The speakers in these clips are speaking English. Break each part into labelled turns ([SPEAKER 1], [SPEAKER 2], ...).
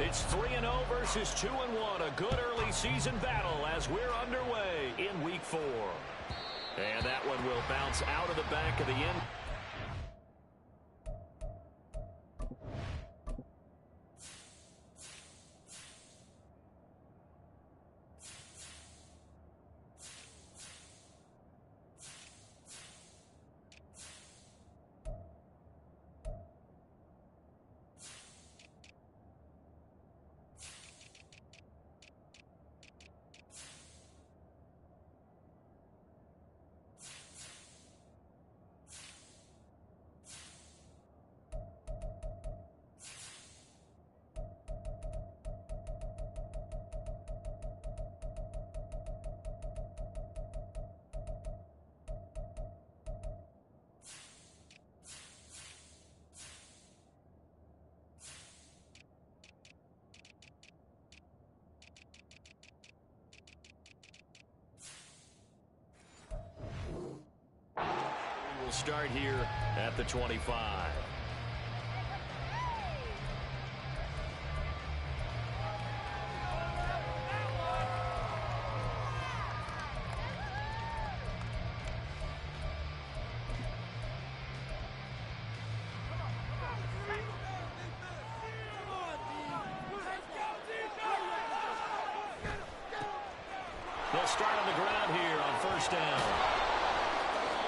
[SPEAKER 1] It's 3-0 versus 2-1. A good early season battle as we're underway in Week 4. And that one will bounce out of the back of the end. We'll start here at the 25. They'll start on the ground here on first down.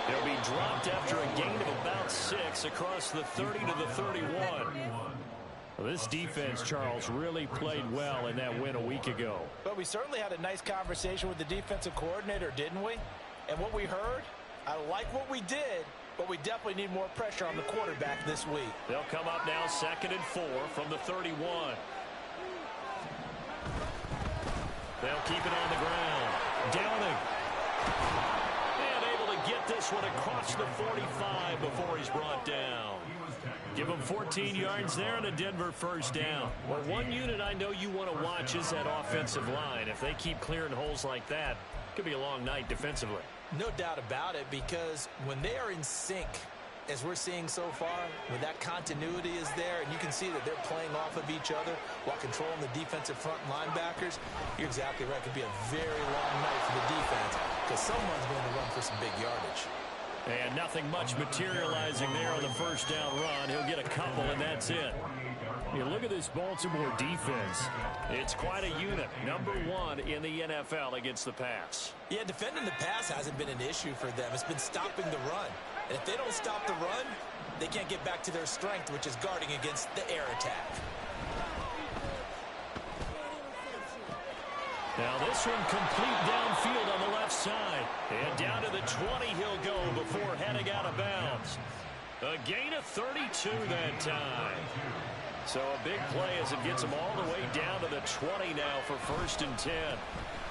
[SPEAKER 1] They'll be dropped after a gain of about 6 across the 30 to the 31. Well, this defense, Charles, really played well in that win a week ago.
[SPEAKER 2] But we certainly had a nice conversation with the defensive coordinator, didn't we? And what we heard, I like what we did, but we definitely need more pressure on the quarterback this week.
[SPEAKER 1] They'll come up now 2nd and 4 from the 31. They'll keep it on the ground. Downing. Get this one across the 45 before he's brought down. Give him 14 yards there and a Denver first down. Well, one unit I know you want to watch is that offensive line. If they keep clearing holes like that, it could be a long night defensively.
[SPEAKER 2] No doubt about it, because when they are in sync, as we're seeing so far, when that continuity is there and you can see that they're playing off of each other while controlling the defensive front linebackers, you're exactly right. It could be a very long night for the defense because someone's going to run for some big yardage.
[SPEAKER 1] And nothing much materializing there on the first down run. He'll get a couple, and that's it. You look at this Baltimore defense. It's quite a unit. Number 1 in the NFL against the pass.
[SPEAKER 2] Yeah, defending the pass hasn't been an issue for them. It's been stopping the run. And if they don't stop the run, they can't get back to their strength, which is guarding against the air attack.
[SPEAKER 1] Now this one complete downfield on the left side. And down to the 20 he'll go before heading out of bounds. A gain of 32 that time. So a big play as it gets them all the way down to the 20 now for 1st and 10.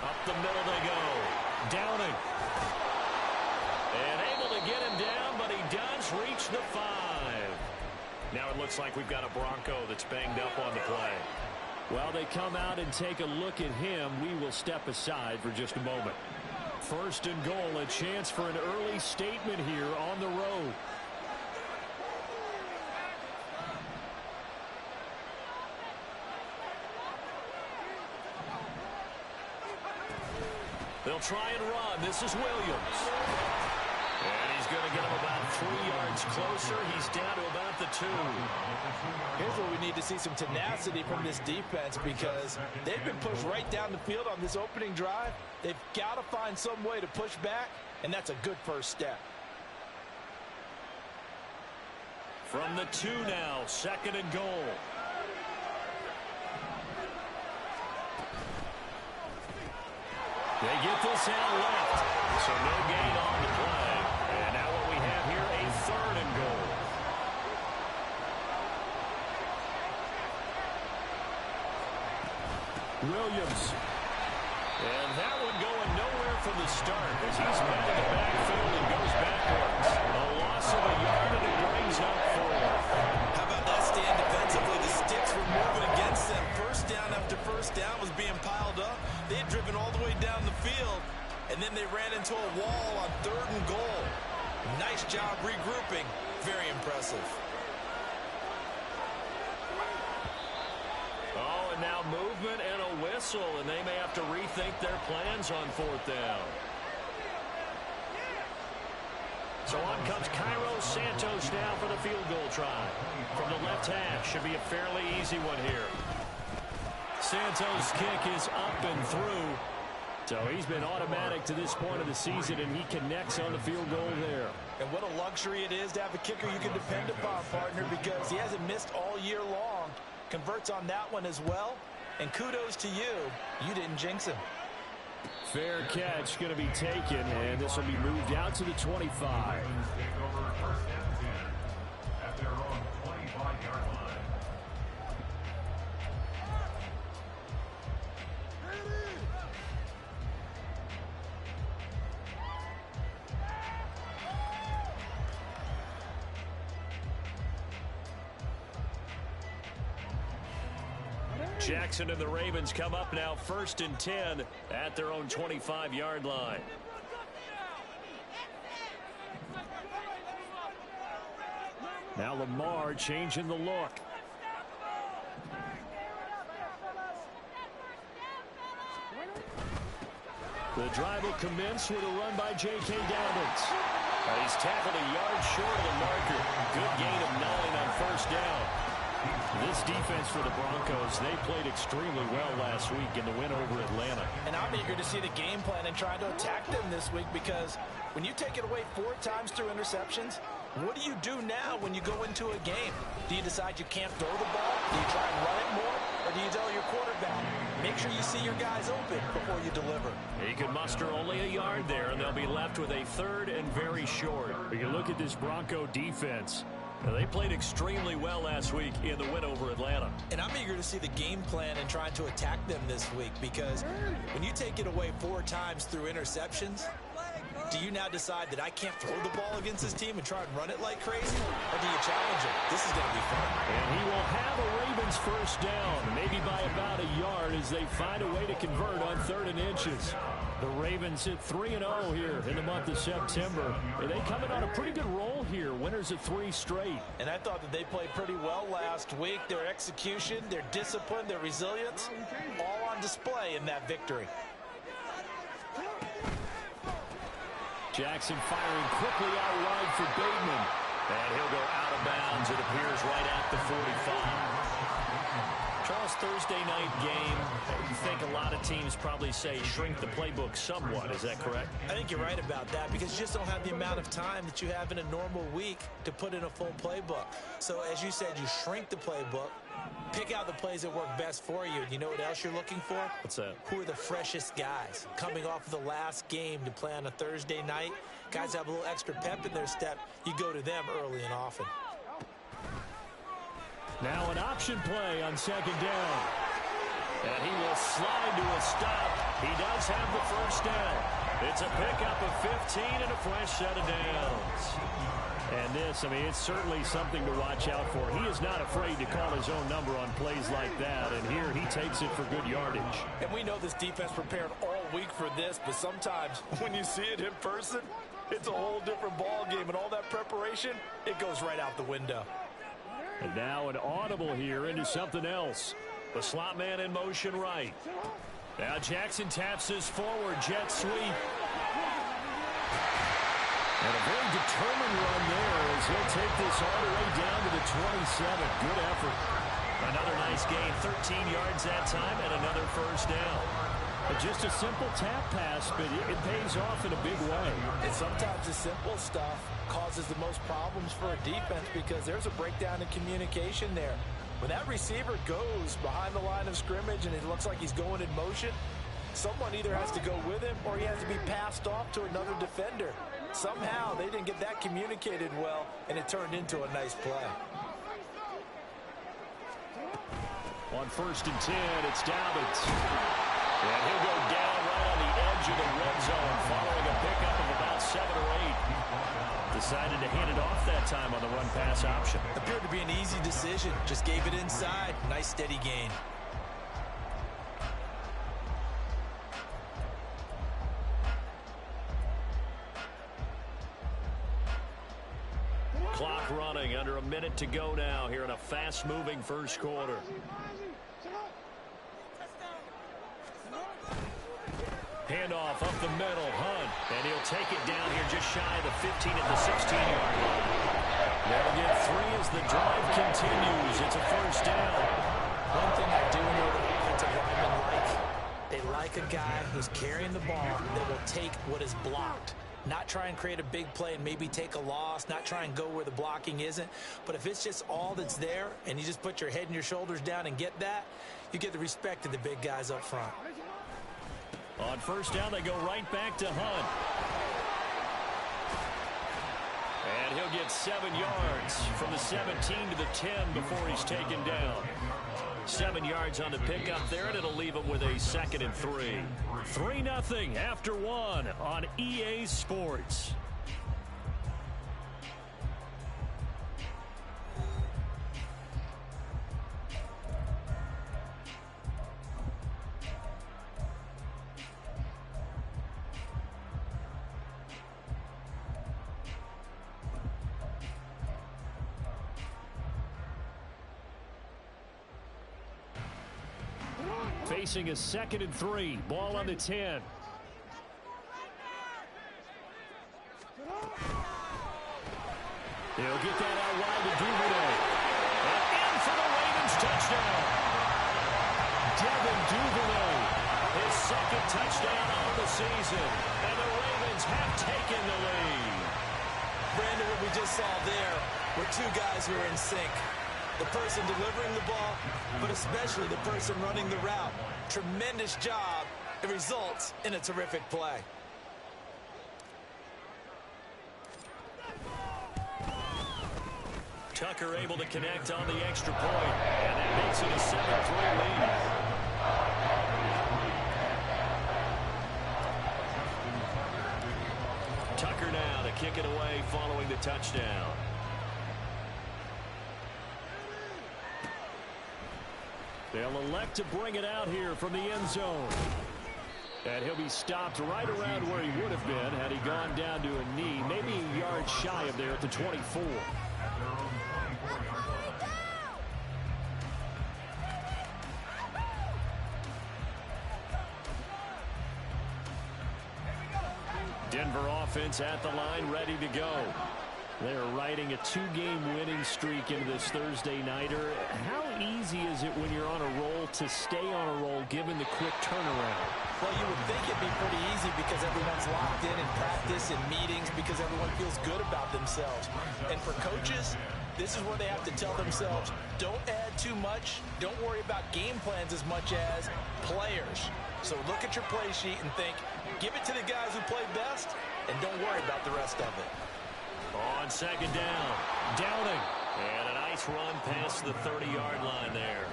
[SPEAKER 1] Up the middle they go. Downing. And able to get him down, but he does reach the 5. Now it looks like we've got a Bronco that's banged up on the play. While they come out and take a look at him, we will step aside for just a moment. 1st and goal, a chance for an early statement here on the road. They'll try and run. This is Williams. And he's going to get him about 3 yards closer. He's down to about the 2.
[SPEAKER 2] Here's where we need to see some tenacity from this defense because they've been pushed right down the field on this opening drive. They've got to find some way to push back, and that's a good first step.
[SPEAKER 1] From the 2 now, 2nd and goal. They get this out left, so no gain on the play. And now what we have here, a 3rd and goal. Williams. And that one going nowhere from the start as he's met in the backfield and goes backwards. A loss of a yard and it brings up 4.
[SPEAKER 2] How about that stand defensively? The sticks were moving against them. First down after first down was being piled up. They had driven all the way down the field, and then they ran into a wall on 3rd and goal. Nice job regrouping. Very impressive.
[SPEAKER 1] Oh, and whistle, and they may have to rethink their plans on 4th down. So on comes Cairo Santos now for the field goal try. From the left hash, should be a fairly easy one here. Santos' kick is up and through. So he's been automatic to this point of the season, and he connects on the field goal there.
[SPEAKER 2] And what a luxury it is to have a kicker you can depend upon, partner, because he hasn't missed all year long. Converts on that one as well. And kudos to you. You didn't jinx him.
[SPEAKER 1] Fair catch going to be taken, and this will be moved out to the 25. Jackson and the Ravens come up now 1st and 10 at their own 25-yard line. Now Lamar changing the look. The drive will commence with a run by J.K. Dobbins. He's tackled a yard short of the marker. Good gain of 9 on 1st down. This defense for the Broncos, they played extremely well last week in the win over Atlanta.
[SPEAKER 2] And I'm eager to see the game plan and trying to attack them this week, because when you take it away 4 times through interceptions, what do you do now when you go into a game? Do you decide you can't throw the ball? Do you try and run it more? Or do you tell your quarterback, make sure you see your guys open before you deliver?
[SPEAKER 1] He could muster only a yard there, and they'll be left with a 3rd and very short. But you look at this Bronco defense. They played extremely well last week in the win over Atlanta.
[SPEAKER 2] And I'm eager to see the game plan and trying to attack them this week, because when you take it away 4 times through interceptions, do you now decide that I can't throw the ball against this team and try and run it like crazy? Or do you challenge it? This is going to be fun.
[SPEAKER 1] And he will have a Ravens 1st down, maybe by about a yard, as they find a way to convert on 3rd and inches. The Ravens hit 3-0 here in the month of September. And they come in on a pretty good roll here, winners of 3 straight.
[SPEAKER 2] And I thought that they played pretty well last week. Their execution, their discipline, their resilience, all on display in that victory.
[SPEAKER 1] Jackson firing quickly out wide for Bateman. And he'll go out of bounds, it appears, right at the 45. Charles, Thursday night game, you think a lot of teams probably say shrink the playbook somewhat. Is that correct?
[SPEAKER 2] I think you're right about that, because you just don't have the amount of time that you have in a normal week to put in a full playbook. So as you said, you shrink the playbook, pick out the plays that work best for you. And you know what else you're looking for?
[SPEAKER 1] What's that?
[SPEAKER 2] Who are the freshest guys coming off of the last game to play on a Thursday night? Guys have a little extra pep in their step. You go to them early and often.
[SPEAKER 1] Now an option play on 2nd down. And he will slide to a stop. He does have the 1st down. It's a pickup of 15 and a fresh set of downs. And this, I mean, it's certainly something to watch out for. He is not afraid to call his own number on plays like that. And here he takes it for good yardage.
[SPEAKER 2] And we know this defense prepared all week for this, but sometimes when you see it in person, it's a whole different ball game. And all that preparation, it goes right out the window.
[SPEAKER 1] And now an audible here into something else. The slot man in motion right. Now Jackson taps his forward jet sweep. And a very determined run there as he'll take this all the way down to the 27. Good effort. Another nice gain, 13 yards that time, and another 1st down. But just a simple tap pass, but it pays off in a big way.
[SPEAKER 2] And sometimes the simple stuff causes the most problems for a defense, because there's a breakdown in communication there. When that receiver goes behind the line of scrimmage and it looks like he's going in motion, someone either has to go with him or he has to be passed off to another defender. Somehow they didn't get that communicated well, and it turned into a nice play.
[SPEAKER 1] On 1st and 10, it's Dobbins. And he'll go down right on the edge of the red zone following a pickup of about 7 or 8. Decided to hand it off that time on the run-pass option.
[SPEAKER 2] Appeared to be an easy decision. Just gave it inside. Nice steady gain.
[SPEAKER 1] Clock running, under a minute to go now here in a fast-moving 1st quarter. Handoff up the middle, Hunt. And he'll take it down here just shy of the 15 at the 16-yard line. They'll get 3 as the drive continues. It's a first down.
[SPEAKER 2] One thing I do know the offensive linemen like, they like a guy who's carrying the ball that will take what is blocked. Not try and create a big play and maybe take a loss, not try and go where the blocking isn't. But if it's just all that's there and you just put your head and your shoulders down and get that, you get the respect of the big guys up front.
[SPEAKER 1] On first down, they go right back to Hunt. And he'll get 7 yards from the 17 to the 10 before he's taken down. 7 yards on the pickup there, and it'll leave him with a 2nd and 3. 3-0 after 1 on EA Sports. Facing a 2nd and 3. Ball on the 10. They'll get that out wide to Duvernay. And in for the Ravens touchdown. Devin Duvernay, his 2nd touchdown on the season. And the Ravens have taken the lead.
[SPEAKER 2] Brandon, what we just saw there were 2 guys who are in sync. The person delivering the ball, but especially the person running the route. Tremendous job. It results in a terrific play.
[SPEAKER 1] Tucker able to connect on the extra point, and that makes it a 7-3 lead. Tucker now to kick it away following the touchdown. They'll elect to bring it out here from the end zone. And he'll be stopped right around where he would have been had he gone down to a knee, maybe a yard shy of there at the 24. Denver offense at the line, ready to go. They're riding a 2-game winning streak into this Thursday nighter. How easy is it when you're on a roll to stay on a roll given the quick turnaround?
[SPEAKER 2] Well, you would think it'd be pretty easy because everyone's locked in practice and meetings because everyone feels good about themselves. And for coaches, this is where they have to tell themselves, don't add too much. Don't worry about game plans as much as players. So look at your play sheet and think, give it to the guys who play best, and don't worry about the rest of it.
[SPEAKER 1] On 2nd down, Downing. And a nice run past the 30-yard line there.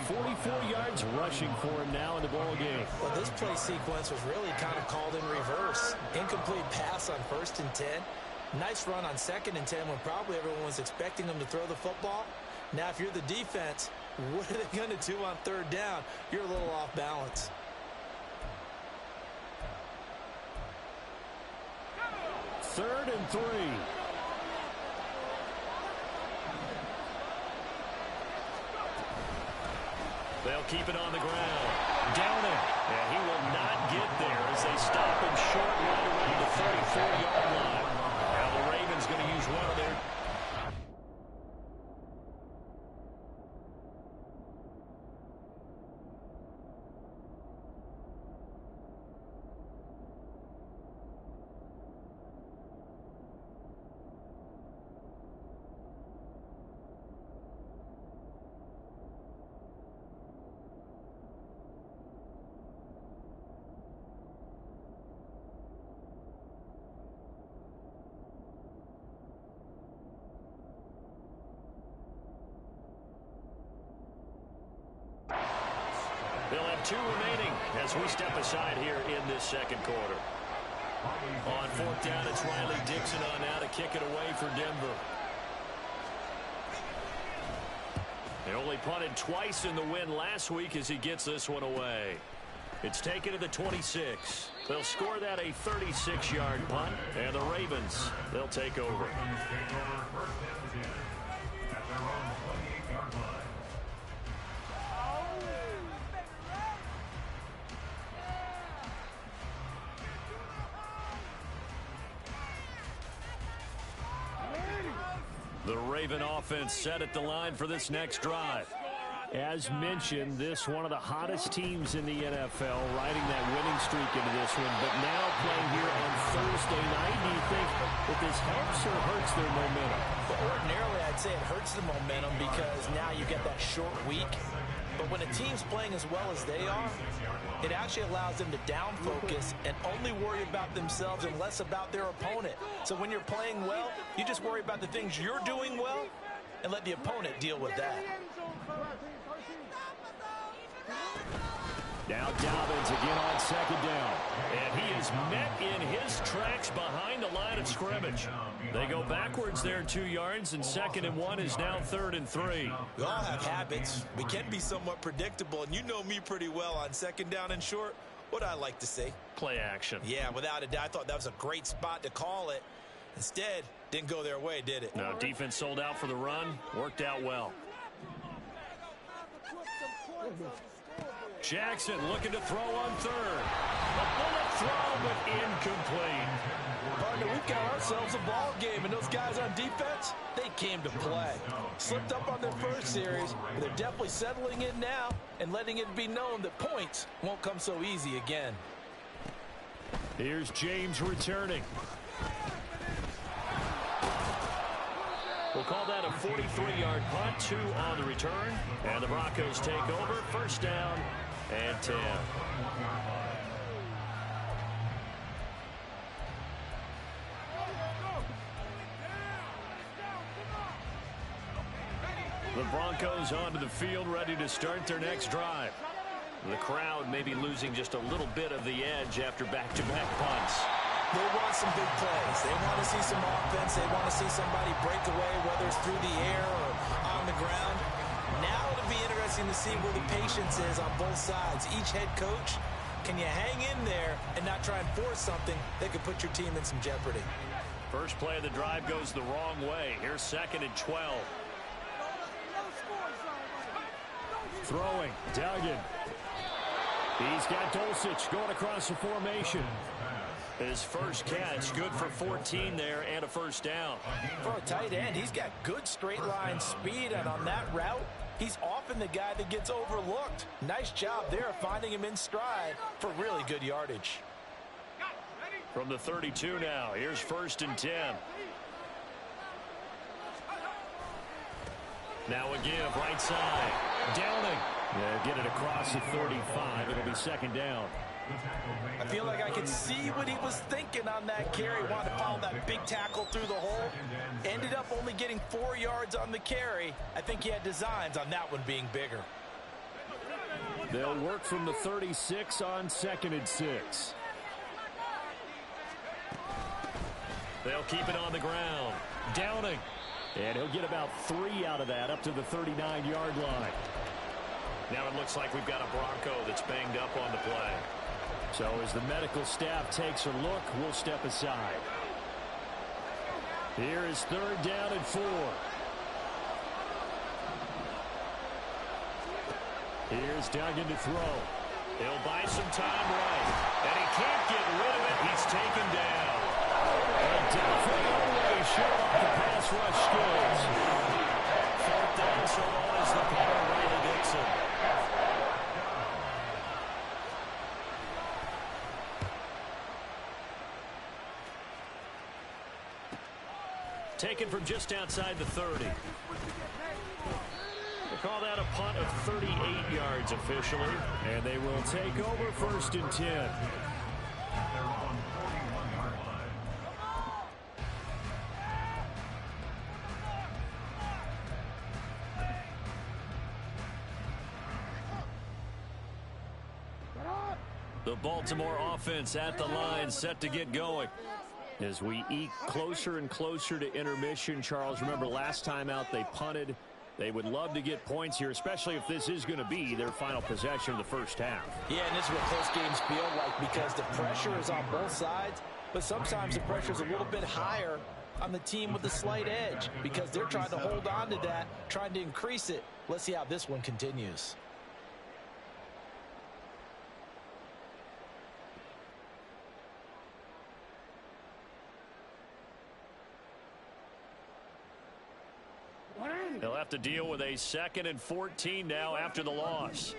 [SPEAKER 1] 44 yards rushing for him now in the ball game.
[SPEAKER 2] Well, this play sequence was really kind of called in reverse. Incomplete pass on 1st and 10. Nice run on 2nd and 10 when probably everyone was expecting them to throw the football. Now, if you're the defense, what are they going to do on 3rd down? You're a little off balance.
[SPEAKER 1] 3rd and 3. They'll keep it on the ground. Downing. And he will not get there as they stop him short right around the 34-yard line. Now the Ravens going to use one of their... They'll have 2 remaining as we step aside here in this 2nd quarter. On 4th down, it's Riley Dixon on now to kick it away for Denver. They only punted twice in the win last week as he gets this one away. It's taken to the 26. They'll score that a 36-yard punt, and the Ravens, they'll take over. The Raven offense set at the line for this next drive.
[SPEAKER 3] As mentioned, this one of the hottest teams in the NFL, riding that winning streak into this one, but now playing here on Thursday night. Do you think that this helps or hurts their momentum?
[SPEAKER 2] Well, ordinarily, I'd say it hurts the momentum because now you get that short week. But when a team's playing as well as they are, it actually allows them to down focus and only worry about themselves and less about their opponent. So when you're playing well, you just worry about the things you're doing well and let the opponent deal with that.
[SPEAKER 1] Now Dobbins again on second down. And he is met in his tracks behind the line of scrimmage. They go backwards there 2 yards, and 2nd and 1 is now 3rd and 3.
[SPEAKER 2] We all have habits. We can be somewhat predictable, and you know me pretty well on 2nd down and short. What I like to say?
[SPEAKER 1] Play action.
[SPEAKER 2] Yeah, without a doubt, I thought that was a great spot to call it. Instead, didn't go their way, did it?
[SPEAKER 1] No, defense sold out for the run. Worked out well. Jackson looking to throw on 3rd. A bullet throw, but incomplete.
[SPEAKER 2] Partner, we've got ourselves a ball game, and those guys on defense, they came to play. Slipped up on their first series, but they're definitely settling in now and letting it be known that points won't come so easy again.
[SPEAKER 1] Here's James returning. We'll call that a 43-yard punt, 2 on the return. And the Broncos take over, 1st down and 10. The Broncos onto the field, ready to start their next drive. The crowd may be losing just a little bit of the edge after back-to-back punts.
[SPEAKER 2] They want some big plays. They want to see some offense. They want to see somebody break away, whether it's through the air or on the ground. Now it'll be interesting to see where the patience is on both sides. Each head coach, can you hang in there and not try and force something that could put your team in some jeopardy?
[SPEAKER 1] First play of the drive goes the wrong way. Here's 2nd and 12. Throwing, Duggan. He's got Dulcich going across the formation. His first catch, good for 14 there and a 1st down.
[SPEAKER 2] For a tight end, he's got good straight line speed, and on that route, he's often the guy that gets overlooked. Nice job there finding him in stride for really good yardage.
[SPEAKER 1] From the 32 now, here's 1st and 10. Now a give, right side. Downing. Yeah, get it across the 35. It'll be 2nd down.
[SPEAKER 2] I feel like I could see what he was thinking on that carry. Wanted to follow that big tackle through the hole. Ended up only getting 4 yards on the carry. I think he had designs on that one being bigger.
[SPEAKER 3] They'll work from the 36 on 2nd and 6.
[SPEAKER 1] They'll keep it on the ground. Downing.
[SPEAKER 3] And he'll get about 3 out of that, up to the 39-yard line.
[SPEAKER 1] Now it looks like we've got a Bronco that's banged up on the play.
[SPEAKER 3] So as the medical staff takes a look, we'll step aside. Here is 3rd down and 4. Here's Duggan to throw.
[SPEAKER 1] He'll buy some time right. And he can't get rid of it. He's taken down.
[SPEAKER 3] And Delphin Olay showed off the pass rush skills.
[SPEAKER 1] 4th down, so long as the punter, Riley Dixon. Taken from just outside the 30. We'll call that a punt of 38 yards officially.
[SPEAKER 3] And they will take over 1st and 10.
[SPEAKER 1] The Baltimore offense at the line, set to get going.
[SPEAKER 3] As we eke closer and closer to intermission, Charles, remember last time out they punted. They would love to get points here, especially if this is going to be their final possession of the first half.
[SPEAKER 2] Yeah, and this is what close games feel like because the pressure is on both sides, but sometimes the pressure is a little bit higher on the team with the slight edge because they're trying to hold on to that, trying to increase it. Let's see how this one continues.
[SPEAKER 1] They'll have to deal with a 2nd and 14 now after the loss.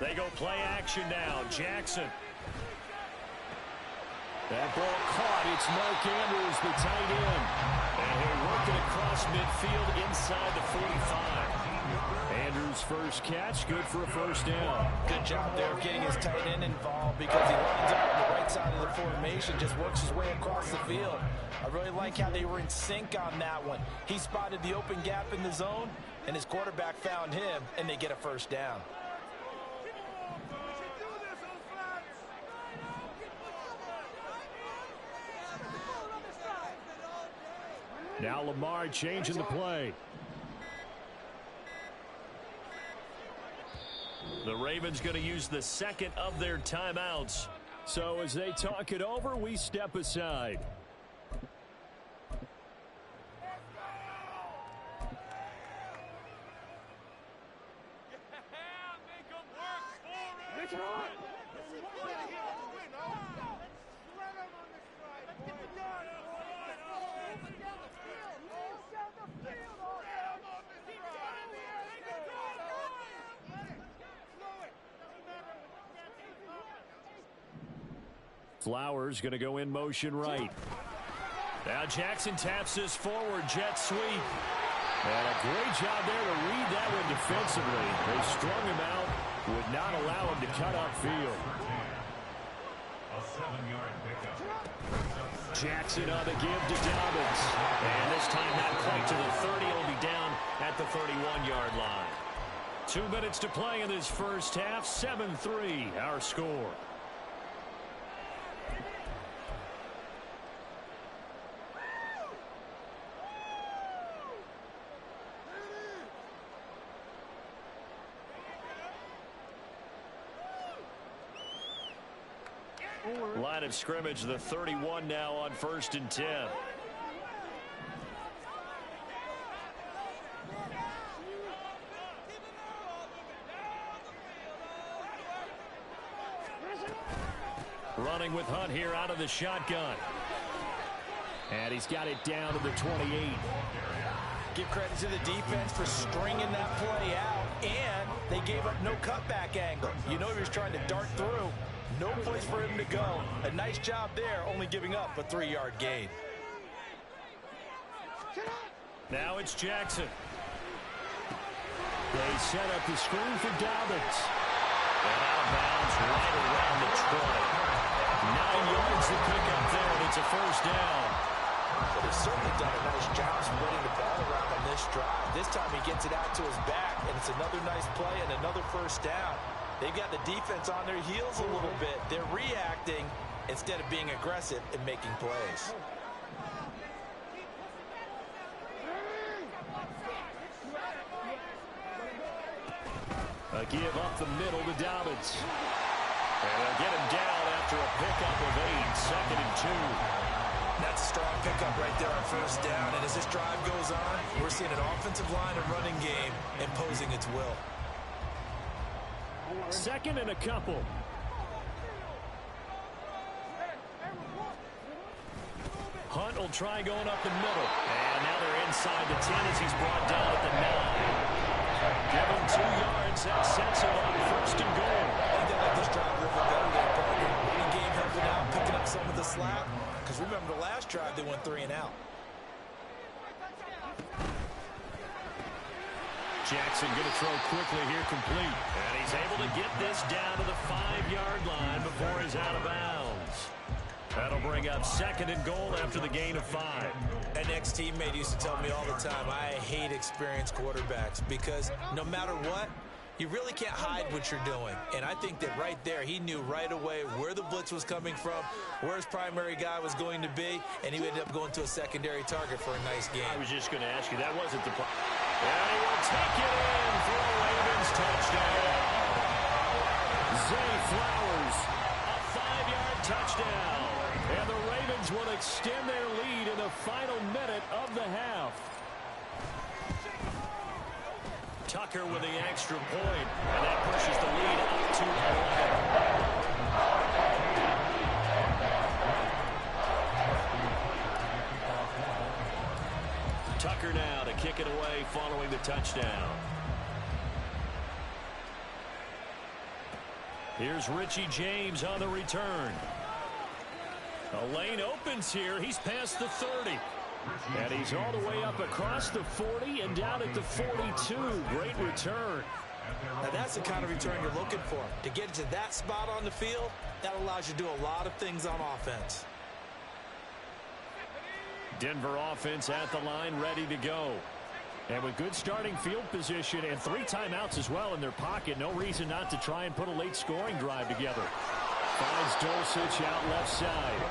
[SPEAKER 1] They go play action now. Jackson.
[SPEAKER 3] That ball caught. It's Mark Andrews, the tight end. And he'll work it across midfield inside the 45. Andrews' first catch, good for a first down.
[SPEAKER 2] Good job there of getting his tight end involved because he lines up on the right side of the formation, just works his way across the field. I really like how they were in sync on that one. He spotted the open gap in the zone, and his quarterback found him, and they get a first down.
[SPEAKER 3] Now Lamar changing the play.
[SPEAKER 1] The Ravens going to use the 2nd of their timeouts.
[SPEAKER 3] So as they talk it over, we step aside. Flowers going to go in motion right.
[SPEAKER 1] Now Jackson taps this forward jet sweep.
[SPEAKER 3] And a great job there to read that one defensively. They strung him out, would not allow him to cut upfield.
[SPEAKER 4] A 7-yard pickup.
[SPEAKER 3] Jackson on the give to Dobbins.
[SPEAKER 1] And this time not quite to the 30. It'll be down at the 31-yard line. 2 minutes to play in this first half. 7-3 our score. Line of scrimmage, the 31 now on 1st and 10. Running with Hunt here out of the shotgun.
[SPEAKER 3] And he's got it down to the 28.
[SPEAKER 2] Give credit to the defense for stringing that play out, and they gave up no cutback angle. You know he was trying to dart through. No place for him to go. A nice job there, only giving up a 3-yard gain.
[SPEAKER 1] Now it's Jackson.
[SPEAKER 3] They set up the screen for Dobbins.
[SPEAKER 1] And out of bounds right around the 20. 9 yards to pick up there, and it's a first down.
[SPEAKER 2] But he's certainly done a nice job spreading the ball around on this drive. This time he gets it out to his back, and it's another nice play and another first down. They've got the defense on their heels a little bit. They're reacting instead of being aggressive and making plays.
[SPEAKER 3] A give up the middle to Dobbins.
[SPEAKER 1] And they'll get him down after a pickup of 8, 2nd and 2.
[SPEAKER 2] That's a strong pickup right there on first down. And as this drive goes on, we're seeing an offensive line and running game imposing its will.
[SPEAKER 3] 2nd and a couple.
[SPEAKER 1] Hunt will try going up the middle. And now they're inside the 10 as he's brought down at the 9. Give him 2 yards. That sets him up 1st and goal.
[SPEAKER 2] I think they like this drive a little bit better there, partner. Running game helping out, picking up some of the slack. Because remember the last drive, they went 3 and out.
[SPEAKER 1] Jackson going to throw quickly here, complete. And he's able to get this down to the 5-yard line before he's out of bounds. That'll bring up 2nd and goal after the gain of 5.
[SPEAKER 2] An ex-teammate used to tell me all the time, I hate experienced quarterbacks because no matter what, you really can't hide what you're doing. And I think that right there, he knew right away where the blitz was coming from, where his primary guy was going to be, and he ended up going to a secondary target for a nice game.
[SPEAKER 1] I was just going to ask you, that wasn't the play. And he will take it in for a Ravens touchdown.
[SPEAKER 3] Zay Flowers.
[SPEAKER 1] A 5-yard touchdown.
[SPEAKER 3] And the Ravens will extend their lead in the final minute of the half.
[SPEAKER 1] Tucker with the extra point, and that pushes the lead up to 11. Tucker now to kick it away following the touchdown. Here's Richie James on the return. A lane opens here. He's past the 30. And he's all the way up across the 40 and down at the 42. Great return.
[SPEAKER 2] Now that's the kind of return you're looking for. To get to that spot on the field, that allows you to do a lot of things on offense.
[SPEAKER 3] Denver offense at the line, ready to go. And with good starting field position and 3 timeouts as well in their pocket, no reason not to try and put a late scoring drive together. Finds Dulcich out left side.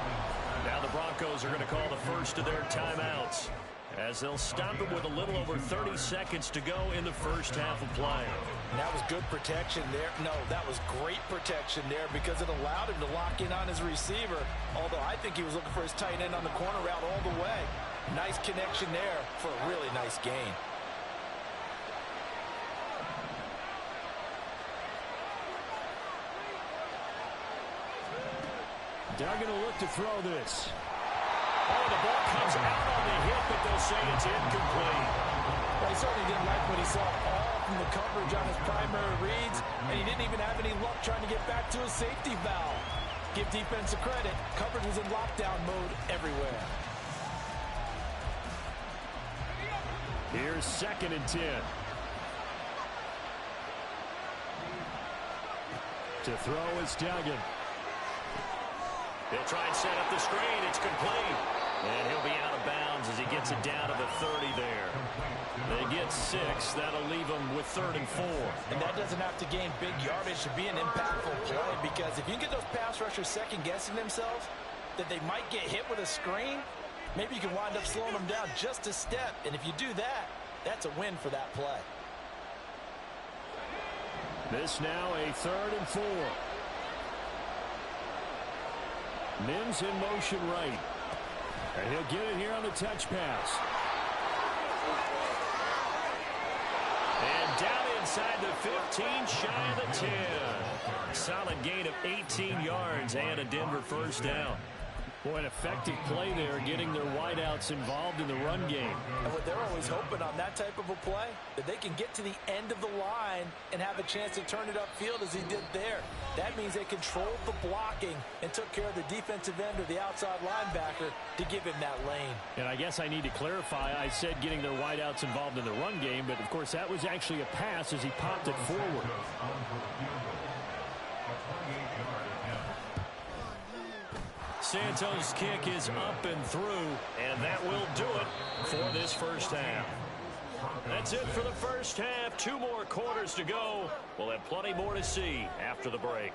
[SPEAKER 3] Now the Broncos are going to call the first of their timeouts, as they'll stop him with a little over 30 seconds to go in the first half of play.
[SPEAKER 2] And that was good protection there. No, that was great protection there because it allowed him to lock in on his receiver, although I think he was looking for his tight end on the corner route all the way. Nice connection there for a really nice gain.
[SPEAKER 3] They're going to look to throw this. Oh, the ball comes out on the hit, but they'll say it's incomplete.
[SPEAKER 2] Well, he certainly didn't like what he saw all from the coverage on his primary reads, and he didn't even have any luck trying to get back to his safety valve. Give defensive credit. Coverage was in lockdown mode everywhere.
[SPEAKER 3] Here's 2nd and 10. To throw is Duggan.
[SPEAKER 1] He'll try and set up the screen. It's complete. And he'll be out of bounds as he gets it down to the 30 there. They get 6. That'll leave them with 3rd and 4.
[SPEAKER 2] And that doesn't have to gain big yardage to be an impactful play, because if you can get those pass rushers second-guessing themselves that they might get hit with a screen, maybe you can wind up slowing them down just a step. And if you do that, that's a win for that play.
[SPEAKER 3] This now a 3rd and 4. Mims in motion right. And he'll get it here on the touch pass.
[SPEAKER 1] And down inside the 15, shy of the 10. Solid gain of 18 yards and a Denver first down.
[SPEAKER 3] Boy, an effective play there, getting their wideouts involved in the run game.
[SPEAKER 2] And what they're always hoping on that type of a play, that they can get to the end of the line and have a chance to turn it upfield as he did there. That means they controlled the blocking and took care of the defensive end or the outside linebacker to give him that lane.
[SPEAKER 3] And I guess I need to clarify, I said getting their wideouts involved in the run game, but of course that was actually a pass as he popped it forward.
[SPEAKER 1] Santos' kick is up and through, and that will do it for this first half. That's it for the first half. 2 more quarters to go. We'll have plenty more to see after the break.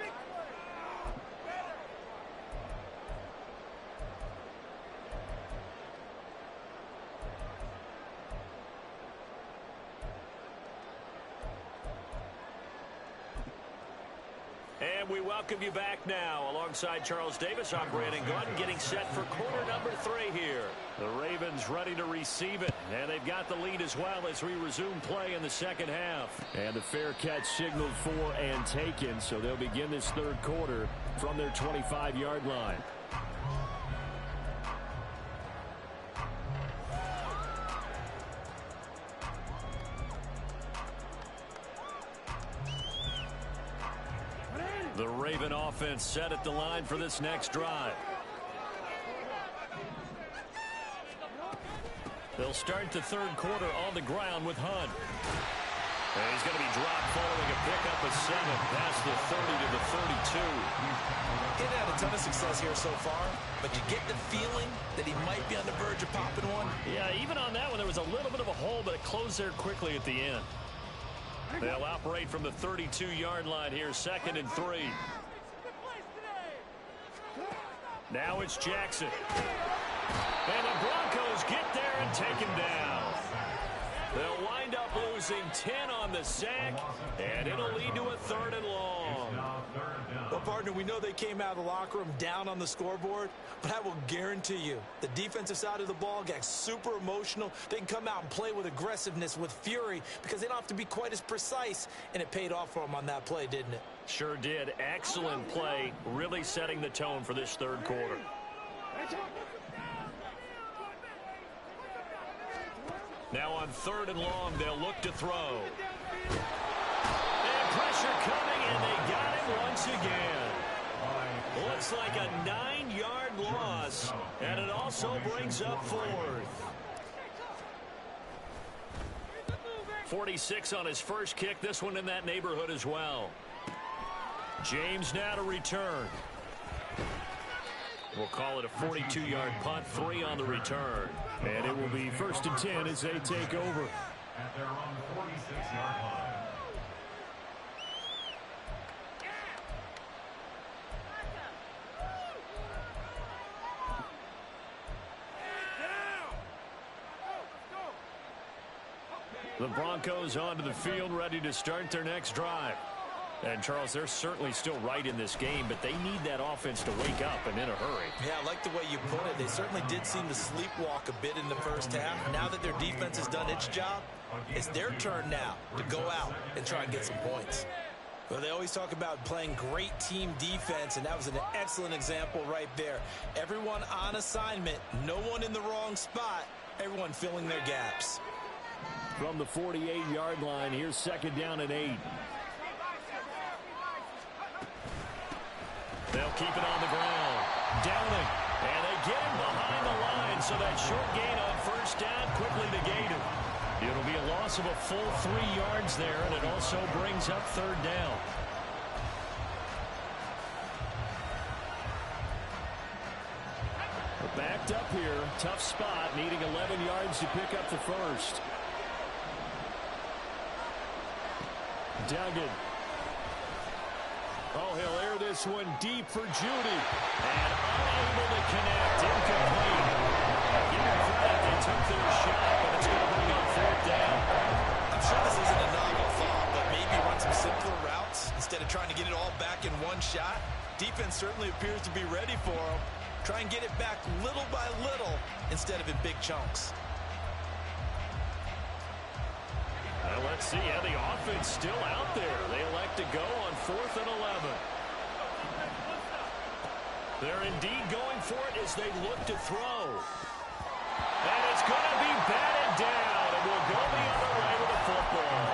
[SPEAKER 1] And we welcome you back now. Alongside Charles Davis, I'm Brandon Gaudin, getting set for quarter number 3 here.
[SPEAKER 3] The Ravens ready to receive it, and they've got the lead as well as we resume play in the second half. And the fair catch signaled for and taken, so they'll begin this 3rd quarter from their 25-yard line.
[SPEAKER 1] The Raven offense set at the line for this next drive. They'll start the 3rd quarter on the ground with Hunt. And he's going to be dropped following a pickup of 7 past the 30 to the 32.
[SPEAKER 2] He had a ton of success here so far, but you get the feeling that he might be on the verge of popping one.
[SPEAKER 1] Yeah, even on that one, there was a little bit of a hole, but it closed there quickly at the end. They'll operate from the 32-yard line here, 2nd and 3. Now it's Jackson. And the Broncos get there and take him down. They'll wind up losing 10 on the sack, and it'll lead to a 3rd and long.
[SPEAKER 2] Well, partner, we know they came out of the locker room down on the scoreboard, but I will guarantee you the defensive side of the ball got super emotional. They can come out and play with aggressiveness, with fury, because they don't have to be quite as precise, and it paid off for them on that play, didn't it?
[SPEAKER 1] Sure did. Excellent play, really setting the tone for this 3rd quarter. Now on 3rd and long, they'll look to throw. And pressure coming, and they got him once again. Looks like a 9-yard loss, and it also brings up 4th. 46 on his first kick. This one in that neighborhood as well. James now to return. We'll call it a 42-yard punt, 3 on the return.
[SPEAKER 3] And it will be 1st and 10 as they take over.
[SPEAKER 4] At their own 46-yard line.
[SPEAKER 3] The Broncos onto the field, ready to start their next drive. And, Charles, they're certainly still right in this game, but they need that offense to wake up and in a hurry.
[SPEAKER 2] Yeah, I like the way you put it. They certainly did seem to sleepwalk a bit in the first half. Now that their defense has done its job, it's their turn now to go out and try and get some points. Well, they always talk about playing great team defense, and that was an excellent example right there. Everyone on assignment, no one in the wrong spot, everyone filling their gaps.
[SPEAKER 3] From the 48-yard line, here's 2nd down and 8.
[SPEAKER 1] They'll keep it on the ground. Downing. And they get him behind the line, so that short gain on 1st down quickly negated. It'll be a loss of a full 3 yards there, and it also brings up 3rd down.
[SPEAKER 3] We're backed up here. Tough spot, needing 11 yards to pick up the first. Duggan. Oh, he'll air this one deep for Judy. And unable to connect. Incomplete. Give them credit. They took their shot, but it's going to bring up 4th down.
[SPEAKER 2] I'm sure this isn't a novel thought, but maybe run some simpler routes instead of trying to get it all back in one shot. Defense certainly appears to be ready for them. Try and get it back little by little instead of in big chunks.
[SPEAKER 3] Well, let's see how the offense still out there. They elect to go on 4th and 11.
[SPEAKER 1] They're indeed going for it as they look to throw. And it's going to be batted down, and we'll go the other way with the football.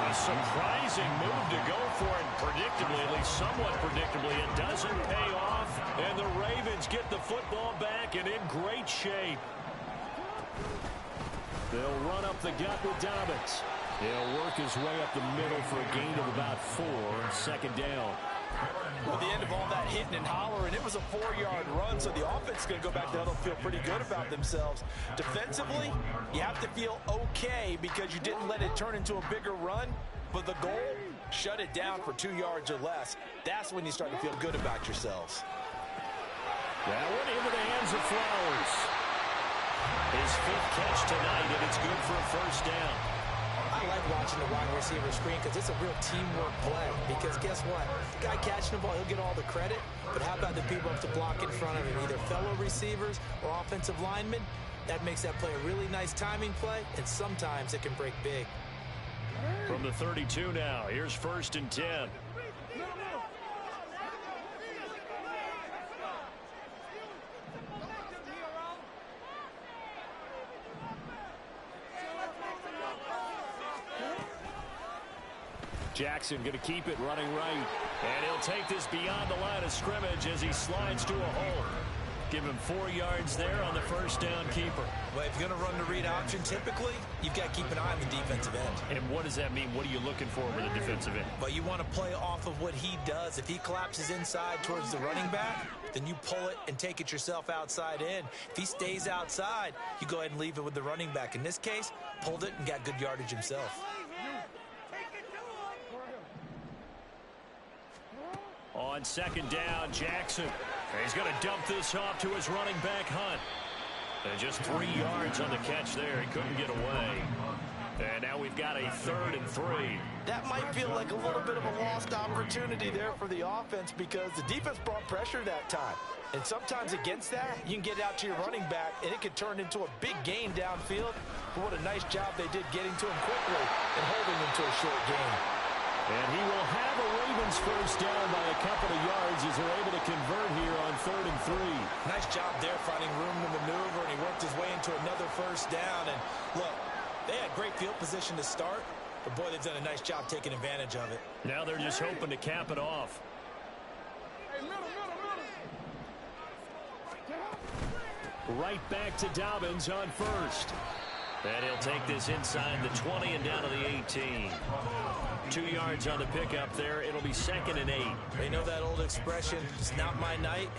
[SPEAKER 1] A surprising move to go for it, predictably, at least somewhat predictably. It doesn't pay off, and the Ravens get the football back and in great shape.
[SPEAKER 3] They'll run up the gut with Dobbins. He'll work his way up the middle for a gain of about 4, 2nd down.
[SPEAKER 2] Well, the end of all that hitting and hollering, it was a 4-yard run, so the offense is going to go back down and feel pretty good about themselves. Defensively, you have to feel okay because you didn't let it turn into a bigger run, but the goal, shut it down for 2 yards or less. That's when you start to feel good about yourselves.
[SPEAKER 3] That one into the hands of Flowers.
[SPEAKER 1] His 5th catch tonight, and it's good for a 1st down.
[SPEAKER 2] I like watching the wide receiver screen because it's a real teamwork play. Because guess what? The guy catching the ball, he'll get all the credit. But how about the people up to block in front of him, either fellow receivers or offensive linemen? That makes that play a really nice timing play, and sometimes it can break big.
[SPEAKER 3] From the 32 now, here's 1st and 10. Jackson going to keep it running right.
[SPEAKER 1] And he'll take this beyond the line of scrimmage as he slides to a hole. Give him 4 yards there on the 1st down keeper.
[SPEAKER 2] Well, if you're going to run the read option, typically, you've got to keep an eye on the defensive end.
[SPEAKER 1] And what does that mean? What are you looking for with a defensive end?
[SPEAKER 2] But you want to play off of what he does. If he collapses inside towards the running back, then you pull it and take it yourself outside in. If he stays outside, you go ahead and leave it with the running back. In this case, pulled it and got good yardage himself.
[SPEAKER 1] On 2nd down, Jackson. He's going to dump this off to his running back, Hunt. And just 3 yards on the catch there. He couldn't get away. And now we've got a 3rd and 3.
[SPEAKER 2] That might feel like a little bit of a lost opportunity there for the offense because the defense brought pressure that time. And sometimes against that, you can get out to your running back, and it could turn into a big gain downfield. But what a nice job they did getting to him quickly and holding him to a short gain.
[SPEAKER 3] And he will have a Ravens 1st down by a couple of yards as they're able to convert here on 3rd and 3.
[SPEAKER 2] Nice job there finding room to maneuver, and he worked his way into another 1st down. And look, They had great field position to start, but boy, they've done a nice job taking advantage of it.
[SPEAKER 3] Now they're just hoping to cap it off. Right back to Dobbins on first. And he'll take this inside the 20 and down to the 18. 2 yards on the pickup there. It'll be 2nd and 8.
[SPEAKER 2] You know that old expression, it's not my night?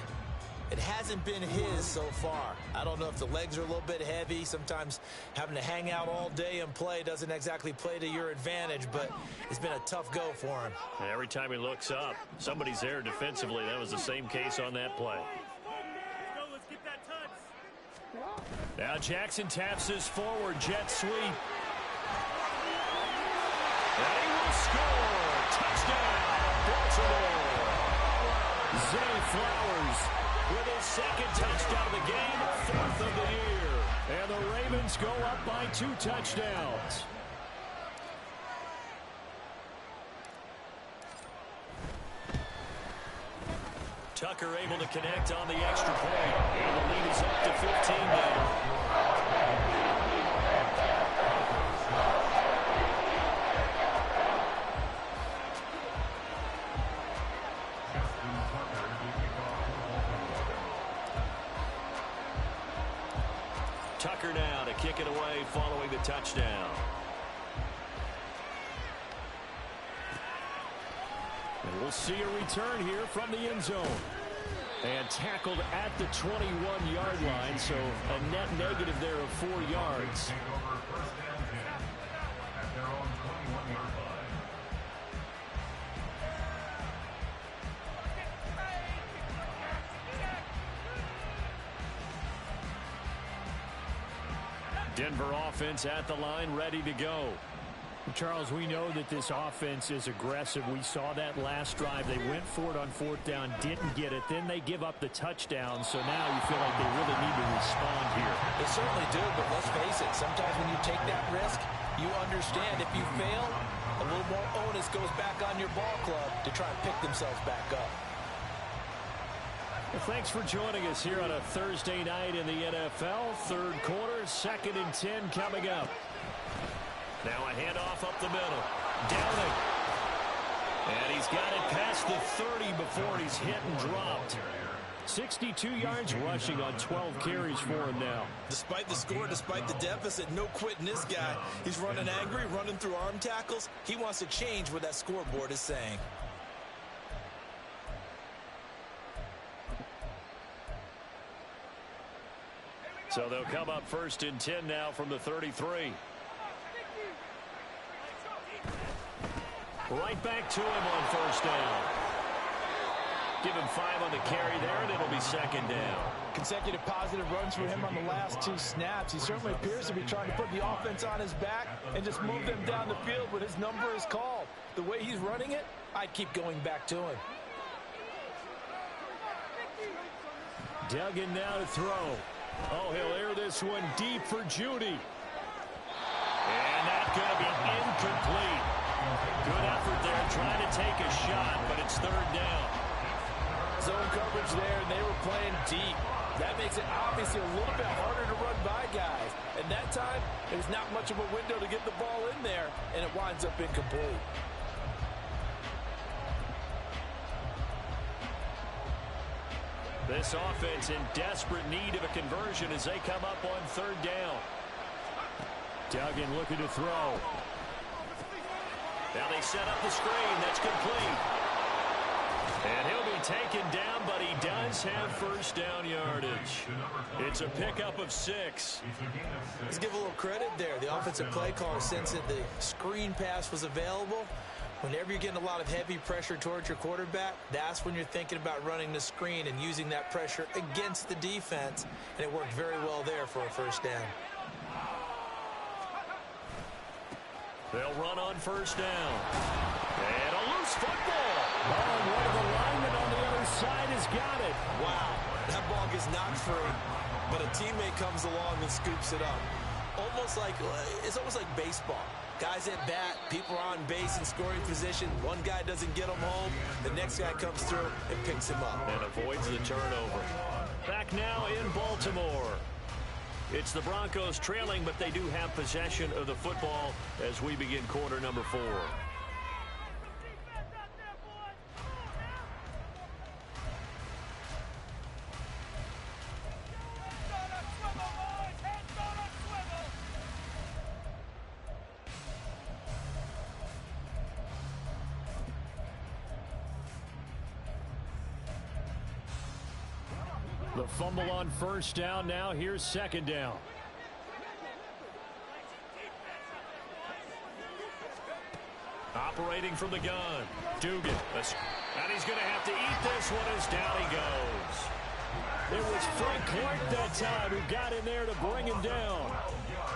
[SPEAKER 2] It hasn't been his so far. I don't know if the legs are a little bit heavy. Sometimes having to hang out all day and play doesn't exactly play to your advantage, but it's been a tough go for him.
[SPEAKER 3] And every time he looks up, somebody's there defensively. That was the same case on that play. Now Jackson taps his forward jet sweep. And he will score. Touchdown, Baltimore. Zay Flowers with his 2nd touchdown of the game, 4th of the year. And the Ravens go up by 2 touchdowns. Tucker able to connect on the extra point. And the lead is up to 15 now. Tucker now to kick it away following the touchdown. And we'll see a return here from the end zone. And tackled at the 21-yard line, so a net negative there of 4 yards.
[SPEAKER 4] At their own 21-yard line.
[SPEAKER 3] Denver offense at the line, ready to go.
[SPEAKER 5] Charles, we know that this offense is aggressive. We saw that last drive. They went for it on 4th down, didn't get it. Then they give up the touchdown, so now you feel like they really need to respond here.
[SPEAKER 2] They certainly do, but let's face it, sometimes when you take that risk, you understand if you fail, a little more onus goes back on your ball club to try and pick themselves back up.
[SPEAKER 3] Well, thanks for joining us here on a Thursday night in the NFL. 3rd quarter, 2nd and 10 coming up. Now a handoff up the middle. Downing. And he's got it past the 30 before he's hit and dropped. 62 yards rushing on 12 carries for him now.
[SPEAKER 2] Despite the score, despite the deficit, no quitting this guy. He's running angry, running through arm tackles. He wants to change what that scoreboard is saying.
[SPEAKER 3] So they'll come up 1st and 10 now from the 33. Right back to him on 1st down. Give him 5 on the carry there, and it'll be 2nd down.
[SPEAKER 2] Consecutive positive runs for him on the last 2 snaps. He certainly appears to be trying to put the offense on his back and just move them down the field when his number is called. The way he's running it, I'd keep going back to him.
[SPEAKER 3] Duggan now to throw. Oh, he'll air this one deep for Judy. And that's going to be incomplete. Good effort there, trying to take a shot, but it's 3rd down.
[SPEAKER 2] Zone coverage there, and they were playing deep. That makes it obviously a little bit harder to run by guys. And that time, there's not much of a window to get the ball in there, and it winds up incomplete.
[SPEAKER 3] This offense in desperate need of a conversion as they come up on 3rd down. Duggan looking to throw. Now they set up the screen. That's complete. And he'll be taken down, but he does have 1st down yardage. It's a pickup of 6.
[SPEAKER 2] Let's give a little credit there. The offensive play caller sensed that the screen pass was available. Whenever you're getting a lot of heavy pressure towards your quarterback, that's when you're thinking about running the screen and using that pressure against the defense. And it worked very well there for a 1st down.
[SPEAKER 3] They'll run on 1st down. And a loose football. Oh, and one of the linemen on the other side has got it.
[SPEAKER 2] Wow, that ball gets knocked free, but a teammate comes along and scoops it up. It's almost like baseball. Guys at bat, people are on base in scoring position. One guy doesn't get him home. The next guy comes through and picks him up.
[SPEAKER 3] And avoids the turnover. Back now in Baltimore.
[SPEAKER 1] It's the Broncos trailing, but they do have possession of the football as we begin quarter number 4.
[SPEAKER 3] The fumble on first down. Now here's second down.
[SPEAKER 1] Operating from the gun. Dugan. And he's going to have to eat this one as down he goes.
[SPEAKER 3] It was Frank Clark that time who got in there to bring him down.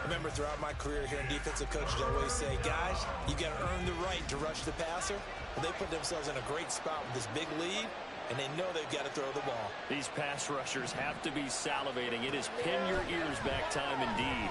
[SPEAKER 2] Remember, throughout my career here in defensive coaches, I always say, guys, you got to earn the right to rush the passer. Well, they put themselves in a great spot with this big lead, and they know they've got to throw the ball.
[SPEAKER 1] These pass rushers have to be salivating. It is pin your ears back time indeed.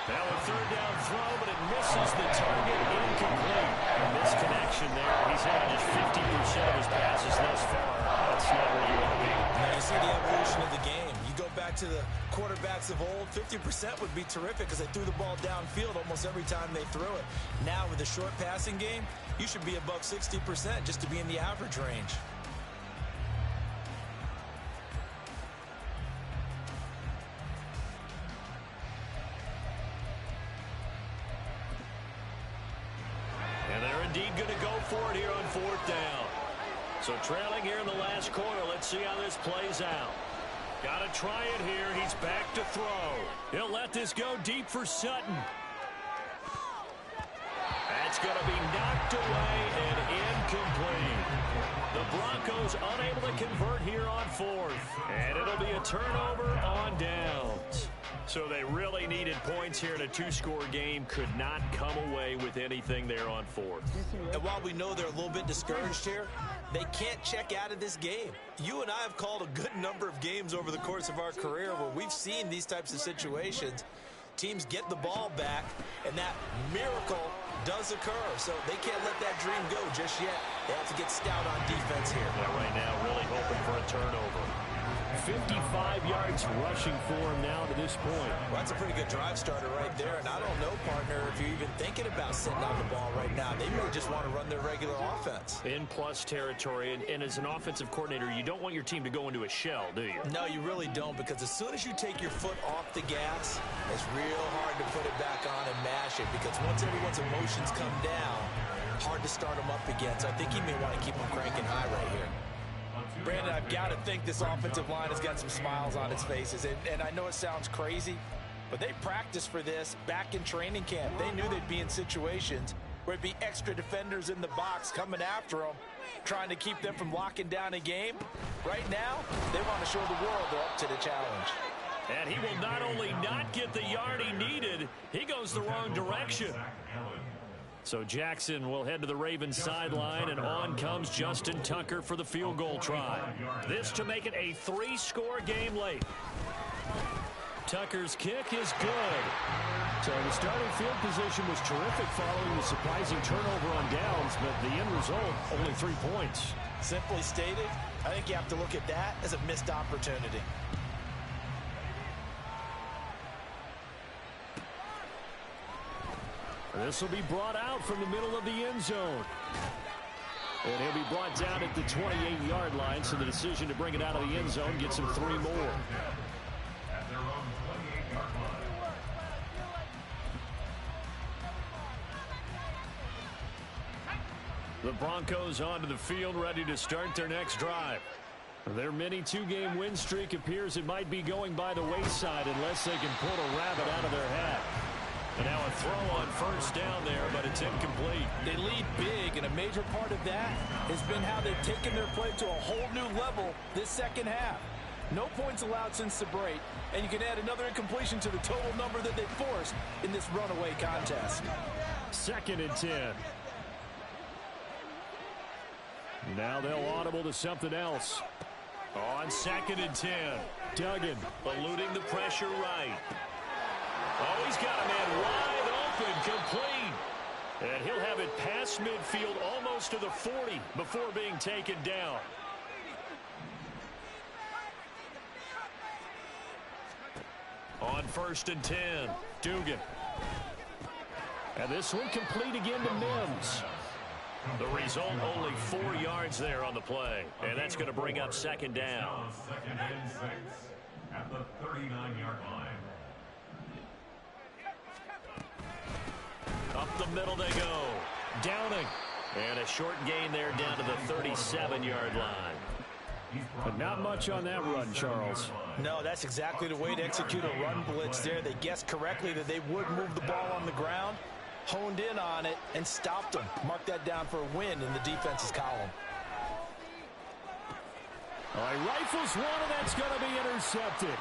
[SPEAKER 1] Now a third down throw, but it misses the target. Incomplete. A misconnection there. He's had just 50% of his passes thus far. That's not where you want to be.
[SPEAKER 2] Now you see the evolution of the game. You go back to the quarterbacks of old, 50% would be terrific because they threw the ball downfield almost every time they threw it. Now with the short passing game, you should be above 60% just to be in the average range.
[SPEAKER 1] And they're indeed going to go for it here on fourth down. So trailing here in the last quarter. Let's see how this plays out. Got to try it here. He's back to throw.
[SPEAKER 3] He'll let this go deep for Sutton.
[SPEAKER 1] That's going to be knocked away and incomplete. The Broncos unable to convert here on fourth. And it'll be a turnover on downs. So they really needed points here in a two-score game. Could not come away with anything there on fourth.
[SPEAKER 2] And while we know they're a little bit discouraged here, they can't check out of this game. You and I have called a good number of games over the course of our career where we've seen these types of situations. Teams get the ball back, and that miracle does occur. So they can't let that dream go just yet. They have to get stout on defense here.
[SPEAKER 1] Yeah, right now really hoping for a turnover.
[SPEAKER 3] 55 yards rushing for him now to this point.
[SPEAKER 2] Well, that's a pretty good drive starter right there. And I don't know, partner, if you're even thinking about sitting on the ball right now. They may just want to run their regular offense.
[SPEAKER 1] In plus territory, and as an offensive coordinator, you don't want your team to go into a shell, do you?
[SPEAKER 2] No, you really don't, because as soon as you take your foot off the gas, it's real hard to put it back on and mash it, because once everyone's emotions come down, hard to start them up again. So I think he may want to keep them cranking high right here. Brandon, I've got to think this offensive line has got some smiles on its faces. And I know it sounds crazy, but they practiced for this back in training camp. They knew they'd be in situations where it'd be extra defenders in the box coming after them, trying to keep them from locking down a game. Right now, they want to show the world they're up to the challenge.
[SPEAKER 1] And he will not only not get the yard he needed, he goes the wrong direction. So Jackson will head to the Ravens sideline, and on comes Justin Tucker for the field goal try. This to make it a 3-score game late. Tucker's kick is good.
[SPEAKER 3] So the starting field position was terrific following the surprising turnover on downs, but the end result, only 3 points.
[SPEAKER 2] Simply stated, I think you have to look at that as a missed opportunity.
[SPEAKER 3] This will be brought out from the middle of the end zone. And he'll be brought down at the 28-yard line, so the decision to bring it out of the end zone gets him 3 more. The Broncos onto the field, ready to start their next drive. Their mini 2-game win streak appears it might be going by the wayside unless they can pull a rabbit out of their hat.
[SPEAKER 1] And now a throw on first down there, but it's incomplete.
[SPEAKER 2] They lead big, and a major part of that has been how they've taken their play to a whole new level this second half. No points allowed since the break, and you can add another incompletion to the total number that they forced in this runaway contest.
[SPEAKER 3] 2nd and 10. Now they'll audible to something else.
[SPEAKER 1] On 2nd and 10.
[SPEAKER 3] Duggan
[SPEAKER 1] eluding the pressure right. Oh, he's got a man wide open, complete. And he'll have it past midfield almost to the 40 before being taken down. first and 10. Dugan.
[SPEAKER 3] And this one complete again to Mims.
[SPEAKER 1] The result, only 4 yards there on the play. And that's going to bring up second down.
[SPEAKER 4] Second and 6 at the 39-yard line.
[SPEAKER 1] Up the middle they go. Downing. And a short gain there down to the 37-yard line.
[SPEAKER 3] But not much on that run, Charles.
[SPEAKER 2] No, that's exactly the way to execute a run blitz there. They guessed correctly that they would move the ball on the ground, honed in on it, and stopped them. Mark that down for a win in the defense's column.
[SPEAKER 3] All right, rifles one, and that's going to be intercepted.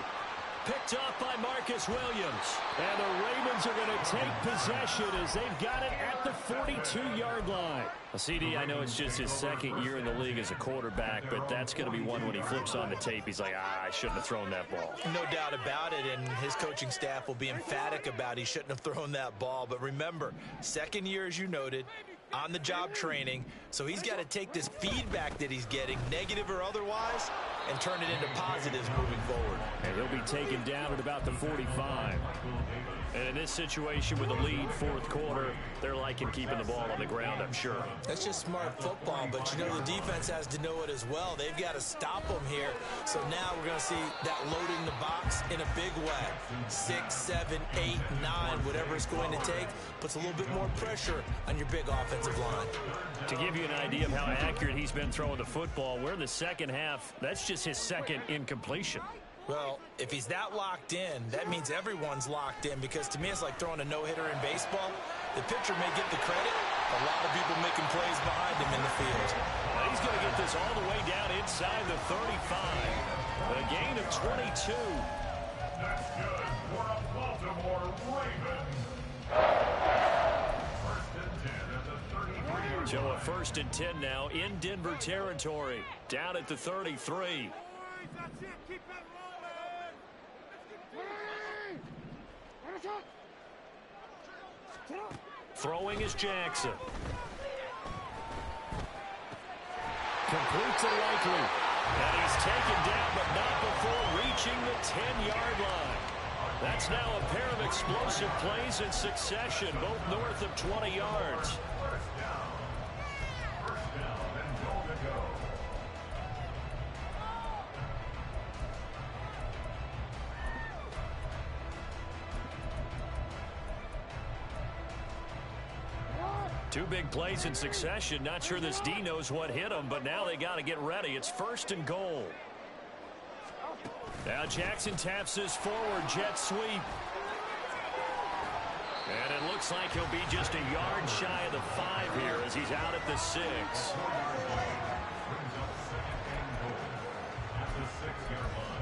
[SPEAKER 1] Picked off by Marcus Williams.
[SPEAKER 3] And the Ravens are going to take possession as they've got it at the 42-yard line.
[SPEAKER 1] Well, CD, I know it's just his second year in the league as a quarterback, but that's going to be one when he flips on the tape. He's like, I shouldn't have thrown that ball.
[SPEAKER 2] No doubt about it, and his coaching staff will be emphatic about he shouldn't have thrown that ball. But remember, second year, as you noted, on-the-job training, so he's got to take this feedback that he's getting, negative or otherwise, and turn it into positives moving forward.
[SPEAKER 3] And he'll be taken down at about the 45.
[SPEAKER 1] And in this situation with a lead fourth quarter, they're liking keeping the ball on the ground, I'm sure.
[SPEAKER 2] That's just smart football, but you know the defense has to know it as well. They've got to stop them here. So now we're going to see that loading the box in a big way. 6, 7, 8, 9, whatever it's going to take, puts a little bit more pressure on your big offensive line.
[SPEAKER 1] To give you an idea of how accurate he's been throwing the football, we're in the second half. That's just his second incompletion.
[SPEAKER 2] Well, if he's that locked in, that means everyone's locked in, because to me it's like throwing a no-hitter in baseball. The pitcher may get the credit, a lot of people making plays behind him in the field.
[SPEAKER 1] Now he's going to get this all the way down inside the 35. A gain of 22.
[SPEAKER 4] That's good for a Baltimore Ravens. First and 10 at the 33-yard line.
[SPEAKER 1] So a first and 10 now in Denver territory. Down at the 33. Throwing is Jackson.
[SPEAKER 3] Complete to Likely.
[SPEAKER 1] And he's taken down, but not before reaching the 10-yard line. That's now a pair of explosive plays in succession, both north of 20 yards.
[SPEAKER 4] First down and goal to go.
[SPEAKER 1] Two big plays in succession. Not sure this D knows what hit him, but now they got to get ready. It's first and goal. Now Jackson taps this forward jet sweep. And it looks like he'll be just a yard shy of the 5 here as he's out at the 6.
[SPEAKER 4] Brings up second and goal at the 6-yard line.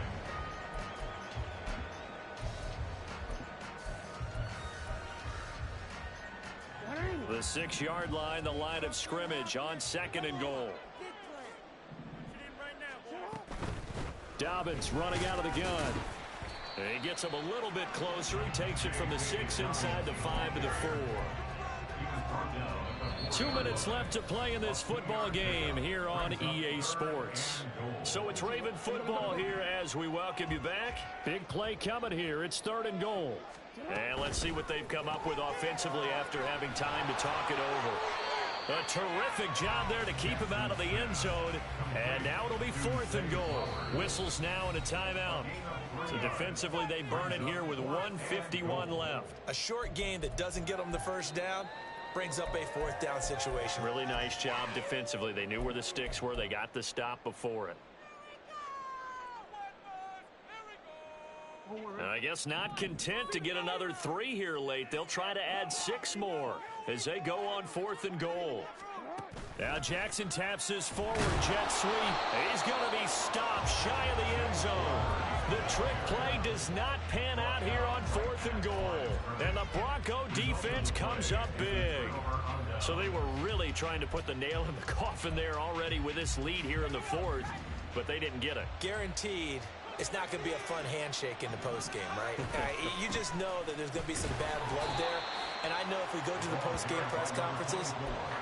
[SPEAKER 1] The 6-yard line, the line of scrimmage on second and goal.
[SPEAKER 3] Dobbins running out of the gun.
[SPEAKER 1] He gets him a little bit closer. He takes it from the 6 inside the 5 to the 4. 2 minutes left to play in this football game here on EA Sports. So it's Raven football here as we welcome you back.
[SPEAKER 3] Big play coming here. It's third and goal.
[SPEAKER 1] And let's see what they've come up with offensively after having time to talk it over. A terrific job there to keep him out of the end zone. And now it'll be fourth and goal. Whistles now and a timeout. So defensively, they burn it here with 1:51 left.
[SPEAKER 2] A short game that doesn't get them the first down brings up a fourth down situation.
[SPEAKER 1] Really nice job defensively. They knew where the sticks were. They got the stop before it. And I guess not content to get another 3 here late. They'll try to add 6 more as they go on fourth and goal. Now Jackson taps his forward jet sweep. He's going to be stopped shy of the end zone. The trick play does not pan out here on fourth and goal. And the Bronco defense comes up big. So they were really trying to put the nail in the coffin there already with this lead here in the fourth, but they didn't get it.
[SPEAKER 2] Guaranteed it's not going to be a fun handshake in the postgame, right? You just know that there's going to be some bad blood there. And I know if we go to the postgame press conferences,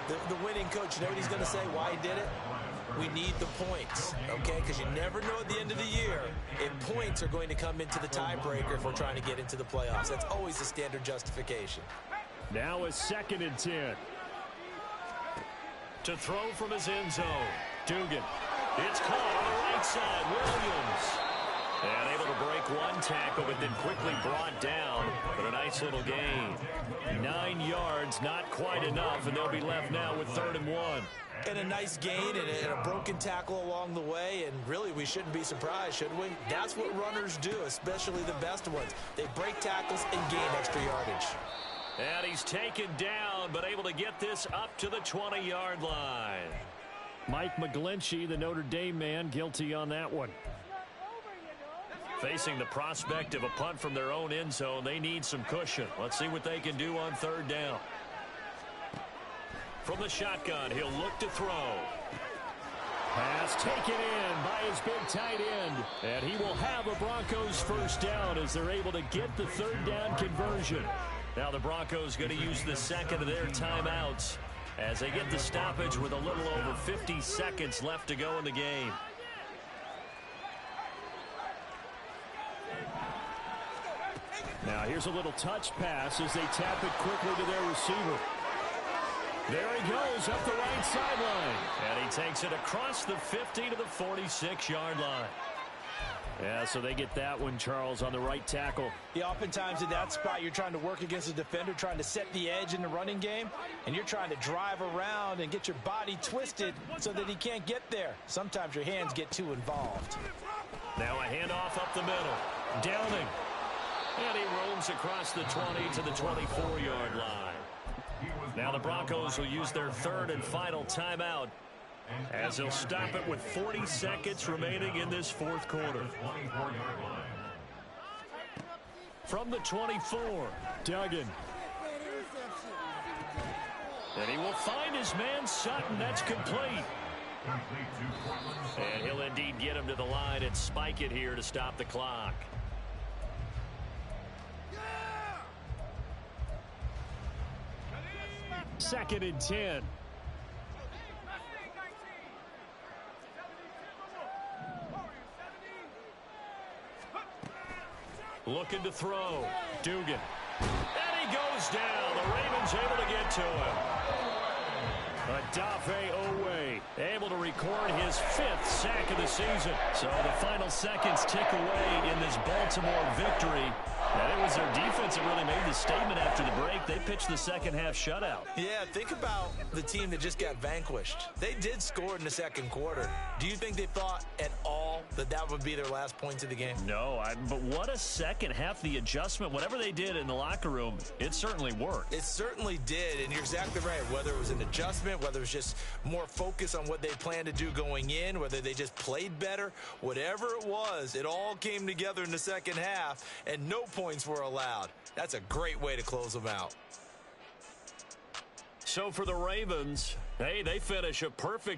[SPEAKER 2] the winning coach, you know what he's going to say, why he did it? we need the points, okay? Because you never know at the end of the year if points are going to come into the tiebreaker if we're trying to get into the playoffs. That's always the standard justification.
[SPEAKER 3] Now a 2nd and 10.
[SPEAKER 1] To throw from his end zone, Dugan. It's caught on the right side, Williams. And able to break one tackle, but then quickly brought down. But a nice little gain.
[SPEAKER 3] 9 yards, not quite enough, and they'll be left now with 3rd and 1.
[SPEAKER 2] And a nice gain and a broken tackle along the way, and really we shouldn't be surprised, should we? That's what runners do, especially the best ones. They break tackles and gain extra yardage.
[SPEAKER 1] And he's taken down, but able to get this up to the 20-yard line.
[SPEAKER 3] Mike McGlinchey, the Notre Dame man, guilty on that one.
[SPEAKER 1] Facing the prospect of a punt from their own end zone, they need some cushion. Let's see what they can do on 3rd down. From the shotgun, he'll look to throw.
[SPEAKER 3] Pass taken in by his big tight end. And he will have a Broncos 1st down as they're able to get the 3rd down conversion.
[SPEAKER 1] Now the Broncos going to use the 2nd of their timeouts as they get the stoppage with a little over 50 seconds left to go in the game.
[SPEAKER 3] Now here's a little touch pass as they tap it quickly to their receiver. There he goes up the right sideline.
[SPEAKER 1] And he takes it across the 50 to the 46-yard line.
[SPEAKER 3] Yeah, so they get that one, Charles, on the right tackle.
[SPEAKER 2] Yeah, oftentimes in that spot, you're trying to work against a defender, trying to set the edge in the running game, and you're trying to drive around and get your body twisted so that he can't get there. Sometimes your hands get too involved.
[SPEAKER 1] Now a handoff up the middle. Downing. And he roams across the 20 to the 24-yard line. Now the Broncos will use their 3rd and final timeout as they'll stop it with 40 seconds remaining in this 4th quarter. From the 24,
[SPEAKER 3] Duggan.
[SPEAKER 1] And he will find his man Sutton. That's complete. And he'll indeed get him to the line and spike it here to stop the clock.
[SPEAKER 3] Second and 10.
[SPEAKER 1] Looking to throw. Dugan. And he goes down. The Ravens able to get to him.
[SPEAKER 3] Odafe Oweh
[SPEAKER 1] able to record his 5th sack of the season. So the final seconds tick away in this Baltimore victory. And it was their defense that really made the statement after the break. They pitched the 2nd half shutout.
[SPEAKER 2] Yeah, think about the team that just got vanquished. They did score in the 2nd quarter. Do you think they thought at all that that would be their last points of the game?
[SPEAKER 1] No, but what a 2nd half. The adjustment, whatever they did in the locker room, it certainly worked.
[SPEAKER 2] It certainly did, and you're exactly right. Whether it was an adjustment, whether it was just more focus on what they planned to do going in, whether they just played better, whatever it was, it all came together in the 2nd half, and no points were allowed. That's a great way to close them out.
[SPEAKER 1] So for the Ravens, hey, they finish a perfect